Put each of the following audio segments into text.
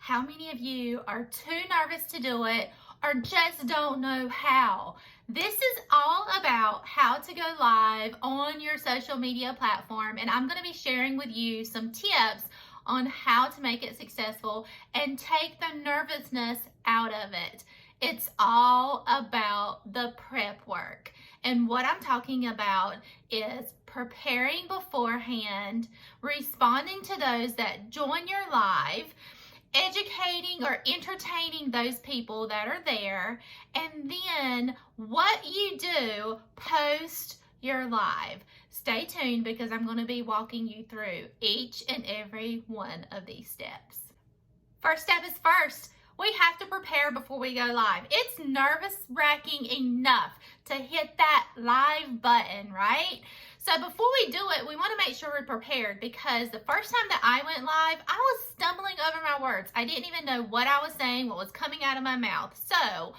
How many of you are too nervous to do it or just don't know how? This is all about how to go live on your social media platform, and I'm going to be sharing with you some tips on how to make it successful and take the nervousness out of it. It's all about the prep work. And what I'm talking about is preparing beforehand, responding to those that join your live, educating or entertaining those people that are there, and then what you do post your live. Stay tuned because I'm going to be walking you through each and every one of these steps. First step is first. We have to prepare before we go live. It's nervous-wracking enough to hit that live button, right? So before we do it, we want to make sure we're prepared, because the first time that I went live, I was stumbling over my words. I didn't even know what I was saying, what was coming out of my mouth. So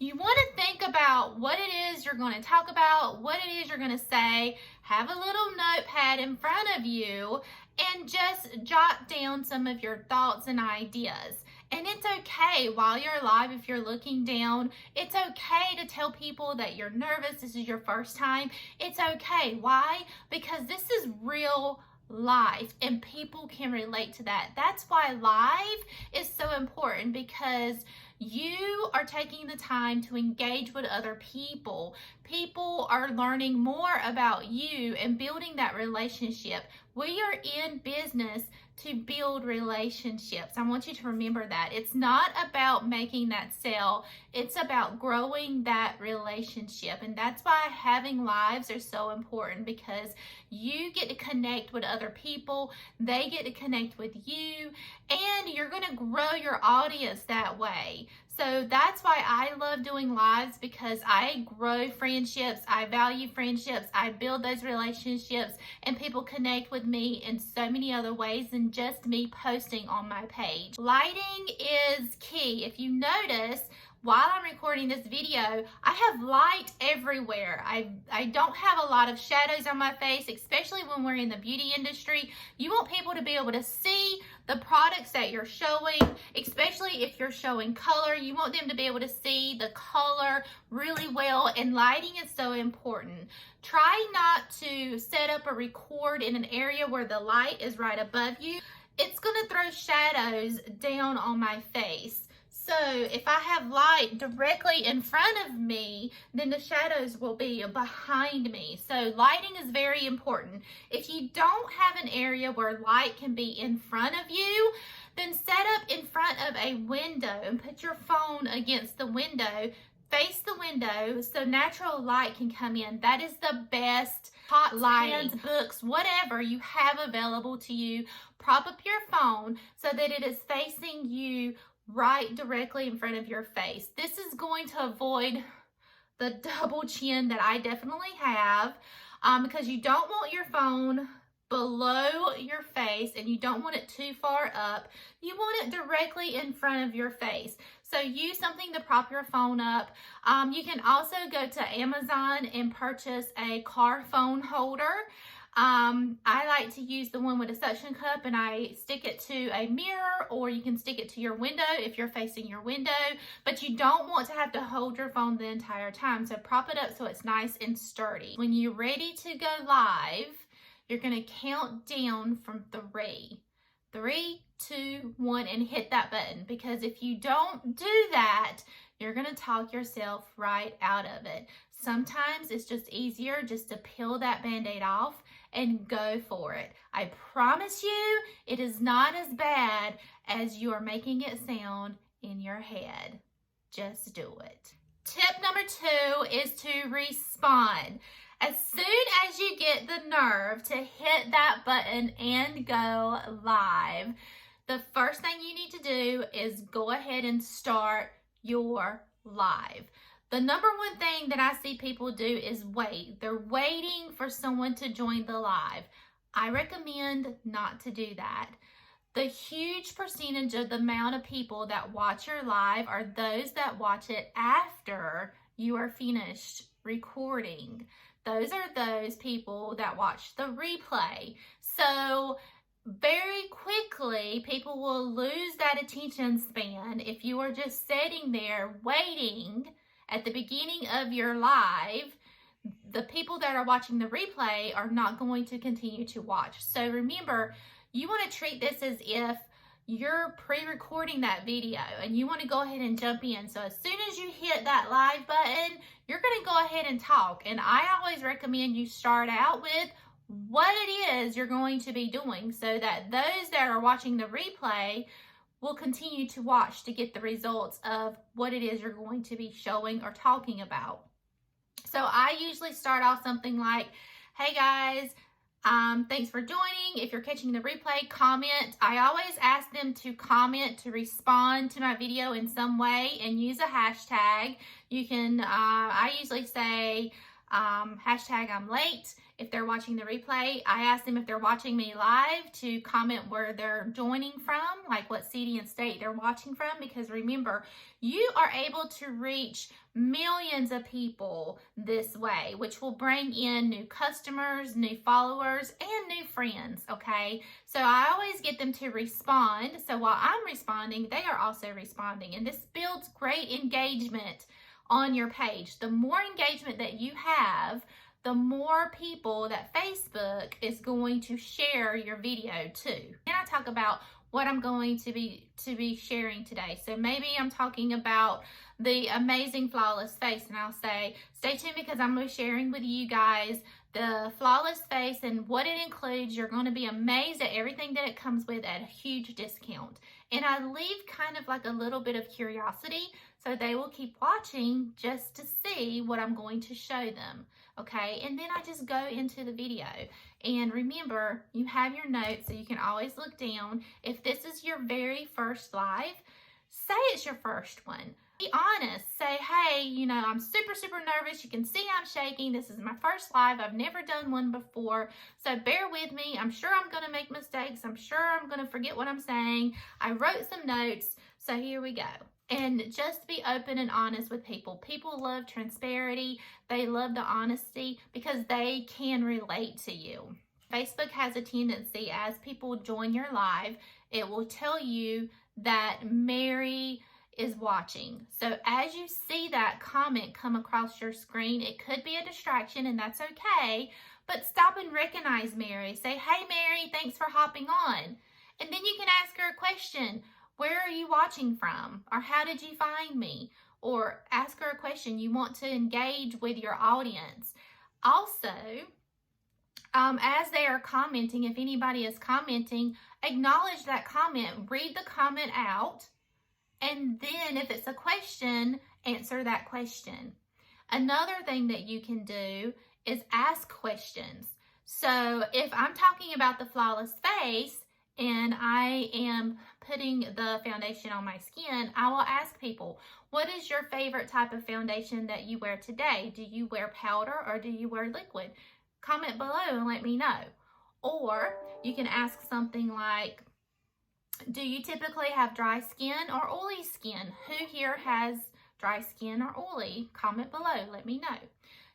you want to think about what it is you're going to talk about, what it is you're going to say. Have a little notepad in front of you and just jot down some of your thoughts and ideas. And it's okay while you're live, if you're looking down, it's okay to tell people that you're nervous. This is your first time. It's okay. Why? Because this is real life and people can relate to that. That's why live is so important, because you are taking the time to engage with other people. People are learning more about you and building that relationship. We are in business to build relationships. I want you to remember that. It's not about making that sale. It's about growing that relationship. And that's why having lives are so important, because you get to connect with other people. They get to connect with you, and you're going to grow your audience that way. So that's why I love doing lives, because I grow friendships, I value friendships, I build those relationships, and people connect with me in so many other ways than just me posting on my page. Lighting is key. If you notice, while I'm recording this video, I have light everywhere. I don't have a lot of shadows on my face, especially when we're in the beauty industry. You want people to be able to see the products that you're showing, especially if you're showing color. You want them to be able to see the color really well, and lighting is so important. Try not to set up a record in an area where the light is right above you. It's going to throw shadows down on my face. So if I have light directly in front of me, then the shadows will be behind me. So lighting is very important. If you don't have an area where light can be in front of you, then set up in front of a window and put your phone against the window. Face the window so natural light can come in. That is the best. Hot lighting, books, whatever you have available to you. Prop up your phone so that it is facing you right directly in front of your face. This is going to avoid the double chin that I definitely have, because you don't want your phone below your face and you don't want it too far up. You want it directly in front of your face. So use something to prop your phone up. You can also go to Amazon and purchase a car phone holder. I like to use the one with a suction cup, and I stick it to a mirror, or you can stick it to your window if you're facing your window, but you don't want to have to hold your phone the entire time. So prop it up so it's nice and sturdy. When you're ready to go live, you're going to count down from 3. 3, 2, 1, and hit that button, because if you don't do that, you're going to talk yourself right out of it. Sometimes it's just easier just to peel that Band-Aid off and go for it. I promise you, it is not as bad as you are making it sound in your head. Just do it. Tip number 2 is to respond. As soon as you get the nerve to hit that button and go live, the first thing you need to do is go ahead and start your live. The number one thing that I see people do is wait. They're waiting for someone to join the live. I recommend not to do that. The huge percentage of the amount of people that watch your live are those that watch it after you are finished recording. Those are those people that watch the replay. So very quickly people will lose that attention span if you are just sitting there waiting at the beginning of your live. The people that are watching the replay are not going to continue to watch. So remember, you want to treat this as if you're pre-recording that video and you want to go ahead and jump in. So as soon as you hit that live button, you're going to go ahead and talk. And I always recommend you start out with what it is you're going to be doing so that those that are watching the replay will continue to watch to get the results of what it is you're going to be showing or talking about. So I usually start off something like, hey guys, thanks for joining. If you're catching the replay, comment. I always ask them to comment, to respond to my video in some way and use a hashtag. You can, I usually say, hashtag I'm late. If they're watching the replay, I ask them if they're watching me live to comment where they're joining from, like what city and state they're watching from, because remember, you are able to reach millions of people this way, which will bring in new customers, new followers, and new friends, okay? So I always get them to respond. So while I'm responding, they are also responding, and this builds great engagement on your page. The more engagement that you have, the more people that Facebook is going to share your video to. And I talk about what I'm going to be sharing today. So maybe I'm talking about the amazing flawless face, and I'll say stay tuned because I'm going to be sharing with you guys the flawless face and what it includes. You're going to be amazed at everything that it comes with at a huge discount. And I leave kind of like a little bit of curiosity so they will keep watching just to see what I'm going to show them. Okay, and then I just go into the video. And remember, you have your notes so you can always look down. If this is your very first live, say it's your first one. Be honest. Say, hey, you know, I'm super, super nervous. You can see I'm shaking. This is my first live. I've never done one before. So bear with me. I'm sure I'm going to make mistakes. I'm sure I'm going to forget what I'm saying. I wrote some notes. So here we go. And just be open and honest with people. People love transparency. They love the honesty because they can relate to you. Facebook has a tendency, as people join your live, it will tell you that Mary is watching. So as you see that comment come across your screen, it could be a distraction, and that's okay. But stop and recognize Mary. Say, hey Mary, thanks for hopping on. And then you can ask her a question. Where are you watching from? Or how did you find me? Or ask her a question. You want to engage with your audience. Also, as they are commenting, if anybody is commenting, acknowledge that comment. Read the comment out. And then if it's a question, answer that question. Another thing that you can do is ask questions. So if I'm talking about the flawless face, and I am putting the foundation on my skin, I will ask people, what is your favorite type of foundation that you wear today? Do you wear powder or do you wear liquid? Comment below and let me know. Or you can ask something like, do you typically have dry skin or oily skin? Who here has dry skin or oily? Comment below, let me know.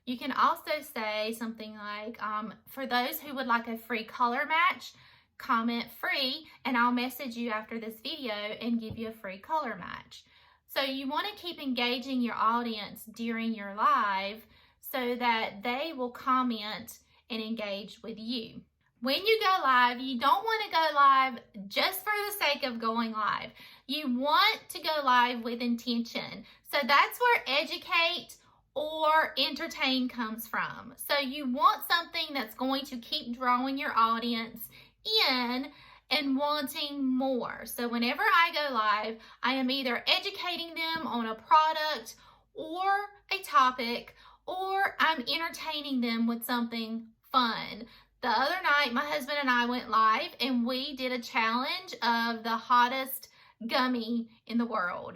You can also say something like, for those who would like a free color match, comment free, and I'll message you after this video and give you a free color match. So you want to keep engaging your audience during your live so that they will comment and engage with you. When you go live, you don't want to go live just for the sake of going live. You want to go live with intention. So that's where educate or entertain comes from. So you want something that's going to keep drawing your audience in and wanting more. So whenever I go live, I am either educating them on a product or a topic, or I'm entertaining them with something fun. The other night, my husband and I went live and we did a challenge of the hottest gummy in the world.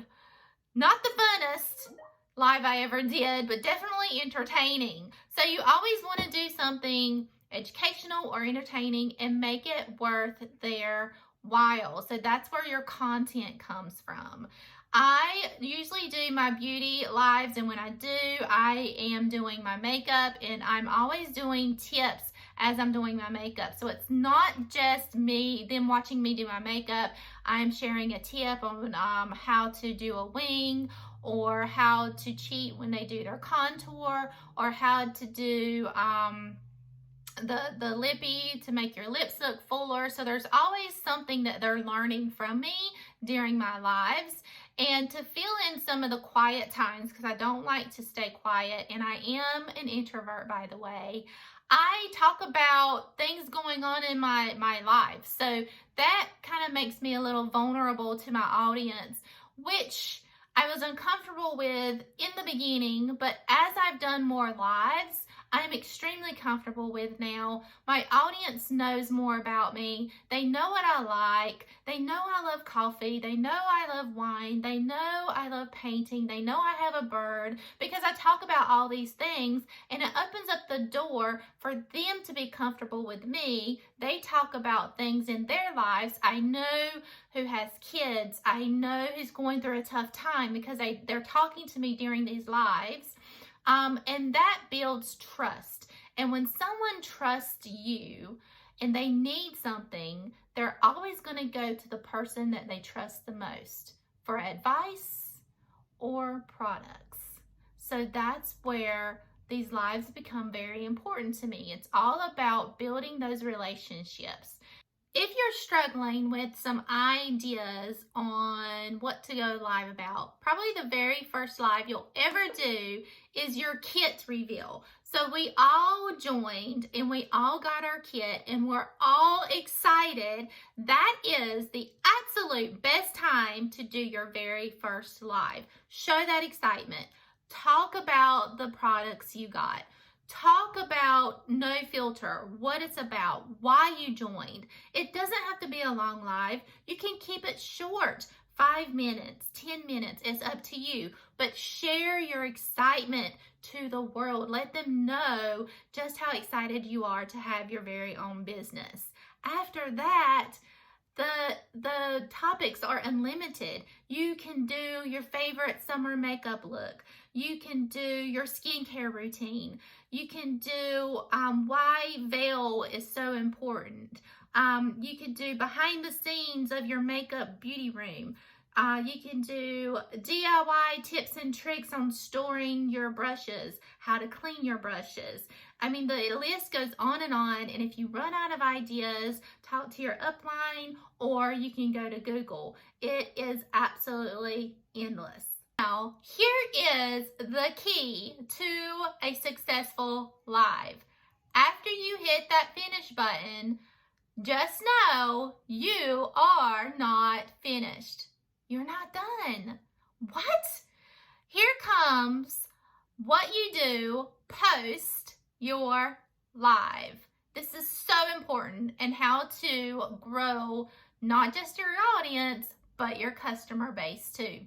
Not the funnest live I ever did, but definitely entertaining. So you always want to do something educational or entertaining and make it worth their while. So that's where your content comes from. I usually do my beauty lives, and when I do, I am doing my makeup, and I'm always doing tips as I'm doing my makeup. So it's not just them watching me do my makeup. I'm sharing a tip on how to do a wing, or how to cheat when they do their contour, or how to do the lippy to make your lips look fuller. So there's always something that they're learning from me during my lives. And to fill in some of the quiet times, because I don't like to stay quiet, and I am an introvert, by the way, I talk about things going on in my life. So that kind of makes me a little vulnerable to my audience, which I was uncomfortable with in the beginning, but as I've done more lives, I'm extremely comfortable with now. My audience knows more about me. They know what I like. They know I love coffee. They know I love wine. They know I love painting. They know I have a bird, because I talk about all these things, and it opens up the door for them to be comfortable with me. They talk about things in their lives. I know who has kids. I know who's going through a tough time, because they're talking to me during these lives. And that builds trust. And when someone trusts you and they need something, they're always going to go to the person that they trust the most for advice or products. So that's where these lives become very important to me. It's all about building those relationships. If you're struggling with some ideas on what to go live about, probably the very first live you'll ever do is your kit reveal. So we all joined and we all got our kit and we're all excited. That is the absolute best time to do your very first live. Show that excitement. Talk about the products you got. Talk about No Filter, what it's about, why you joined. It doesn't have to be a long live. You can keep it short, 5 minutes, 10 minutes, it's up to you. But share your excitement to the world. Let them know just how excited you are to have your very own business. After that, the topics are unlimited. You can do your favorite summer makeup look. You can do your skincare routine. You can do why veil is so important. You can do behind the scenes of your makeup beauty room. You can do DIY tips and tricks on storing your brushes, how to clean your brushes. I mean, the list goes on, and if you run out of ideas, talk to your upline, or you can go to Google. It is absolutely endless. Now, here is the key to a successful live. After you hit that finish button, just know you are not finished. You're not done. What? Here comes what you do post your live. This is so important, and how to grow not just your audience, but your customer base too.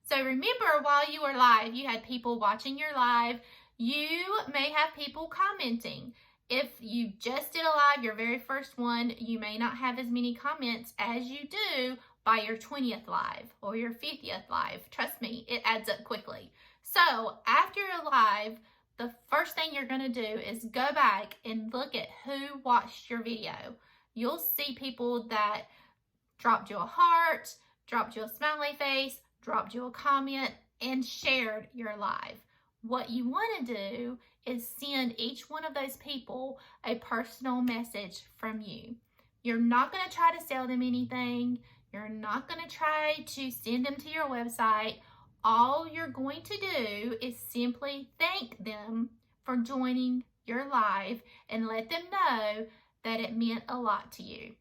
So remember, while you were live, you had people watching your live. You may have people commenting. If you just did a live, your very first one, you may not have as many comments as you do by your 20th live or your 50th live. Trust me, it adds up quickly. So after your live, the first thing you're going to do is go back and look at who watched your video. You'll see people that dropped you a heart, dropped you a smiley face, dropped you a comment, and shared your live. What you want to do is send each one of those people a personal message from you. You're not going to try to sell them anything. You're not going to try to send them to your website. All you're going to do is simply thank them for joining your live and let them know that it meant a lot to you.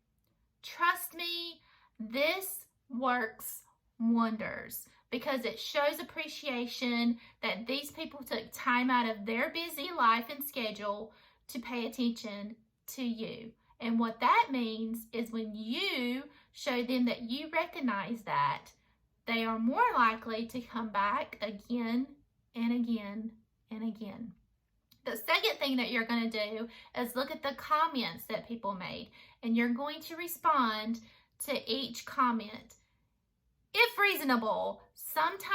Trust me, this works wonders, because it shows appreciation that these people took time out of their busy life and schedule to pay attention to you. And what that means is when you show them that you recognize that, they are more likely to come back again and again and again. The second thing that you're going to do is look at the comments that people made, and you're going to respond to each comment. If reasonable, sometimes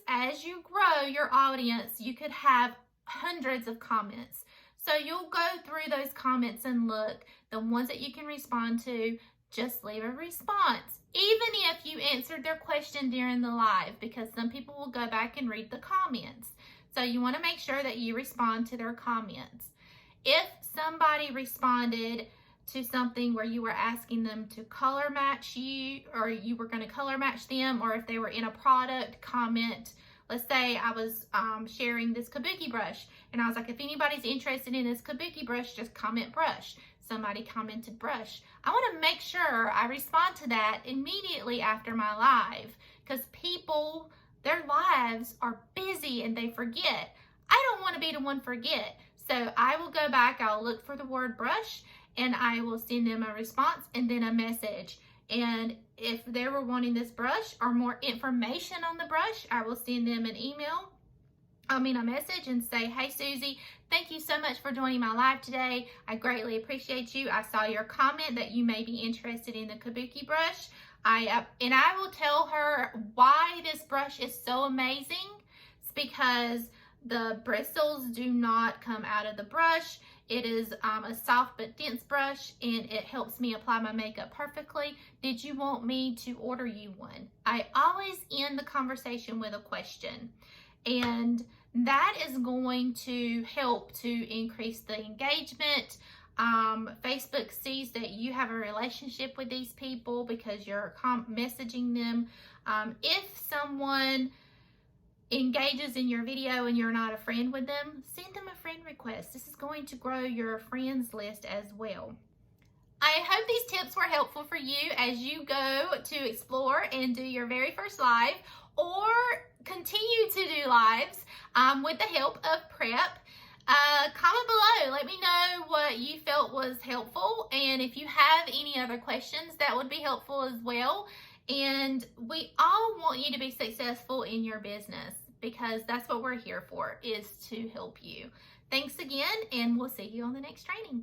as you grow your audience, you could have hundreds of comments. So you'll go through those comments and look, the ones that you can respond to, just leave a response. Even if you answered their question during the live, because some people will go back and read the comments. So you want to make sure that you respond to their comments. If somebody responded to something where you were asking them to color match you, or you were going to color match them, or if they were in a product, comment. Let's say I was sharing this kabuki brush, and I was like, if anybody's interested in this kabuki brush, just comment brush. Somebody commented brush. I want to make sure I respond to that immediately after my live, because people, their lives are busy and they forget. I don't want to be the one forget. So I will go back, I'll look for the word brush, and I will send them a response and then a message. And if they were wanting this brush or more information on the brush, I will send them an email, a message, and say, hey Susie, thank you so much for joining my live today. I greatly appreciate you. I saw your comment that you may be interested in the kabuki brush. And I will tell her why this brush is so amazing. It's because the bristles do not come out of the brush. It is a soft but dense brush, and it helps me apply my makeup perfectly. Did you want me to order you one? I always end the conversation with a question, and that is going to help to increase the engagement. Facebook sees that you have a relationship with these people because you're messaging them. If someone engages in your video and you're not a friend with them, send them a friend request. This is going to grow your friends list as well. I hope these tips were helpful for you as you go to explore and do your very first live, or continue to do lives with the help of Prep. Comment below, let me know what you felt was helpful, and if you have any other questions, that would be helpful as well. And we all want you to be successful in your business, because that's what we're here for, is to help you. Thanks again, and we'll see you on the next training.